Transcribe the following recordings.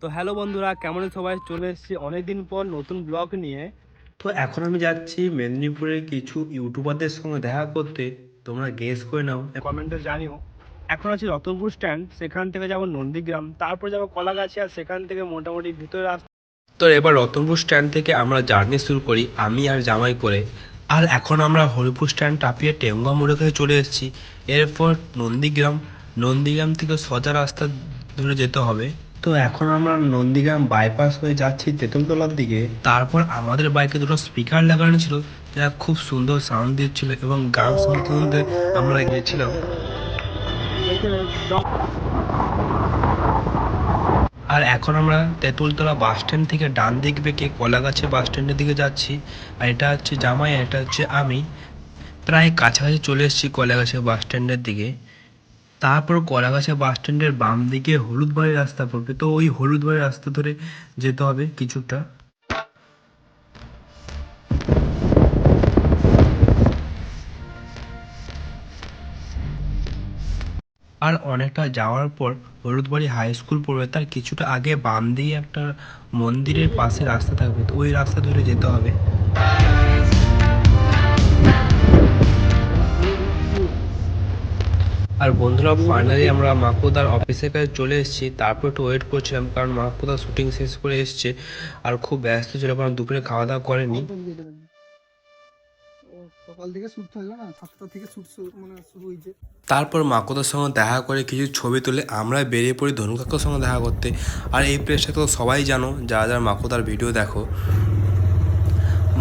তো হ্যালো বন্ধুরা, কেমন সবাই? চলে এসেছি অনেকদিন পর নতুন ব্লগ নিয়ে। তো এখন আমি যাচ্ছি মেদিনীপুরের কিছু ইউটিউবারদের সঙ্গে দেখা করতে। তোমরা গেস করে নাও, কমেন্টে জানিও। এখন আছি রতনপুর স্ট্যান্ড, সেখান থেকে যাবো নন্দীগ্রাম, তারপর যাবো কলাগাছি, আর সেখান থেকে মোটামুটি ভিতরে রাস্তা। তো এবার রতনপুর স্ট্যান্ড থেকে আমরা জার্নি শুরু করি, আমি আর জামাই করে। আর এখন আমরা হরিপুর স্ট্যান্ড টাপিয়ে টেঙ্গা মোড়ে কাছে চলে এসেছি। এরপর নন্দীগ্রাম থেকে সোজা রাস্তা ধরে যেতে হবে। তো এখন আমরা নন্দীগ্রাম বাইপাস হয়ে যাচ্ছি তেঁতুলতলার দিকে। তারপর আমাদের বাইকে দুটো স্পিকার লাগানো ছিল, যা খুব সুন্দর সাউন্ড দিচ্ছিল, এবং গান শুনতে শুনতে আমরা গেছিলাম। আর এখন আমরা তেঁতুলতলা বাস স্ট্যান্ড থেকে ডান দিক বেঁকে কলাগাছি বাস স্ট্যান্ডের দিকে যাচ্ছি। আর এটা হচ্ছে জামাই, এটা হচ্ছে আমি। প্রায় কাছাকাছি চলে এসেছি কলাগাছি বাস স্ট্যান্ডের দিকে। তারপর কলাগাছা বাস স্ট্যান্ডের বাম দিকে হলুদ বাড়ির রাস্তা পড়বে, তো ওই হলুদ বাড়ির রাস্তা ধরে যেতে হবে কিছুটা। আর অনেকটা যাওয়ার পর হলুদবাড়ি হাই স্কুল পড়বে, তার কিছুটা আগে বাম দিকে একটা মন্দিরের পাশে রাস্তা থাকবে, তো ওই রাস্তা ধরে যেতে হবে। আর বন্ধুরা, ফাইনালি আমরা মাকুদার অফিসের কাছে চলে এসেছি। তারপর একটু ওয়েট করছিলাম, কারণ মাকুদা শুটিং শেষ করে এসছে আর খুব ব্যস্ত ছিল, কারণ দুপুরে খাওয়া দাওয়া করেনি। সকাল থেকে শুট থাকবে না, 7টা থেকে শুট মানে শুরু হয়েছে। তারপর মাকুদার সঙ্গে দেখা করে কিছু ছবি তুলে আমরা বেরিয়ে পড়ি ধনু কাকার সঙ্গে দেখা করতে। আর এই প্লেসটা তো সবাই জানো, যারা যারা মাকুদার ভিডিও দেখো।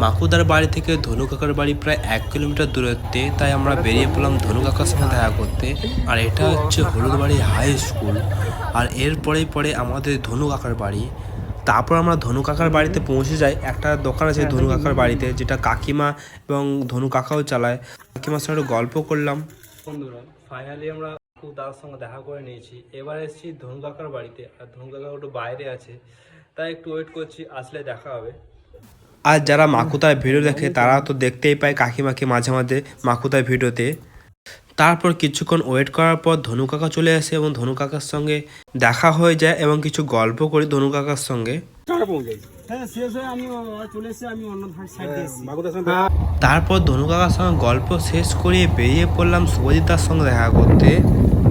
মাকুদার বাড়ি থেকে ধনু কাকার বাড়ি প্রায় 1 কিলোমিটার দূরত্বে, তাই আমরা বেরিয়ে পড়লাম ধনু কাকার সঙ্গে দেখা করতে। আর এটা হচ্ছে হলুদবাড়ি হাই স্কুল, আর এরপরেই পরে আমাদের ধনু কাকার বাড়ি। তারপর আমরা ধনু কাকার বাড়িতে পৌঁছে যাই। একটা দোকান আছে ধনু কাকার বাড়িতে, যেটা কাকিমা এবং ধনু কাকাও চালায়। কাকিমার সঙ্গে গল্প করলাম। বন্ধুরা, ফাইনালি আমরা খুব তার সঙ্গে দেখা করে নিয়েছি। এবার এসেছি ধনু কাকার বাড়িতে, আর ধনু কাকা একটু বাইরে আছে, তাই একটু ওয়েট করছি, আসলে দেখা হবে। আর যারা মাকুতার ভিডিও দেখে তারা তো দেখতেই পায় কাকিমাকে মাঝে মাঝে মাকুতার ভিডিওতে। তারপর কিছুক্ষণ ওয়েট করার পর ধনু কাকা চলে আসে, এবং ধনু কাকার সঙ্গে দেখা হয়ে যায় এবং কিছু গল্প করি ধনু কাকার সঙ্গে। তারপর ধনু কাকার সঙ্গে গল্প শেষ করিয়ে বেরিয়ে পড়লাম শুভজিৎদার সঙ্গে দেখা করতে।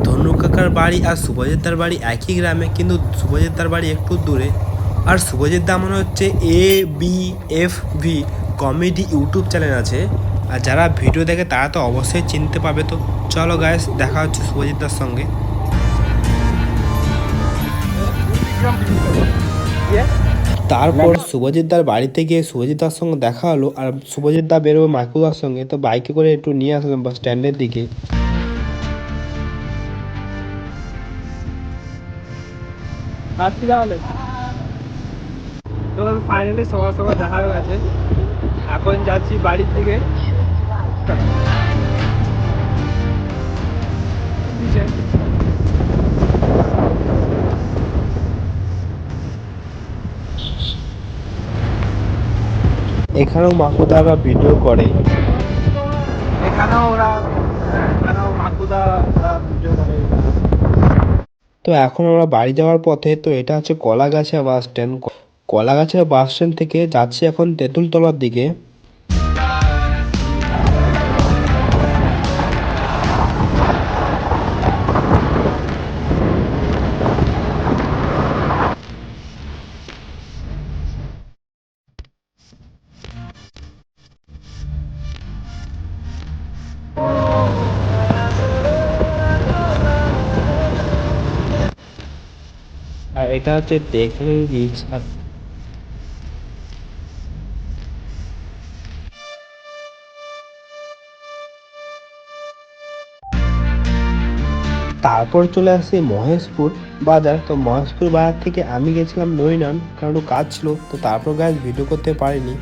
ধনু কাকার বাড়ি আর শুভজিৎদার বাড়ি একই গ্রামে, কিন্তু শুভজিৎদার বাড়ি একটু দূরে। আর শুভজিৎদা মনে হচ্ছে ABFV কমেডি ইউটিউব চ্যানেল আছে, আর যারা ভিডিও দেখে তারা তো অবশ্যই চিনতে পাবে। তো চলো গাইস, দেখা হচ্ছে শুভজিৎদার সঙ্গে। তারপর শুভজিৎদার বাড়িতে গিয়ে শুভজিৎদার সঙ্গে দেখা হলো, আর শুভজিৎদা বেরোবে মাকুদার সঙ্গে, তো বাইকে করে একটু নিয়ে আসলাম বাস স্ট্যান্ডের দিকে। তো ফাইনালি সবার সঙ্গে দেখা হয়ে গেছে, এখন যাচ্ছি বাড়ির দিকে। এখানেও মাকুদারা ভিডিও করে, এখানেও মাকুদা ভিডিও করে। তো এখন আমরা বাড়ি যাওয়ার পথে, তো এটা হচ্ছে কলাগাছা বাস স্ট্যান্ড। কলাগাছা বাস স্ট্যান্ড থেকে যাচ্ছি এখন তেঁতুলতলার দিকে। আর এটা হচ্ছে দেখলে রিক্সা। তারপর চলে আসি মহেশপুর বাজার। তো মহেশপুর বাজার থেকে আমি গেছিলাম নৈনান, কারণ কাজ ছিল, তো তারপর গাছ ভিডিও করতে পারিনি।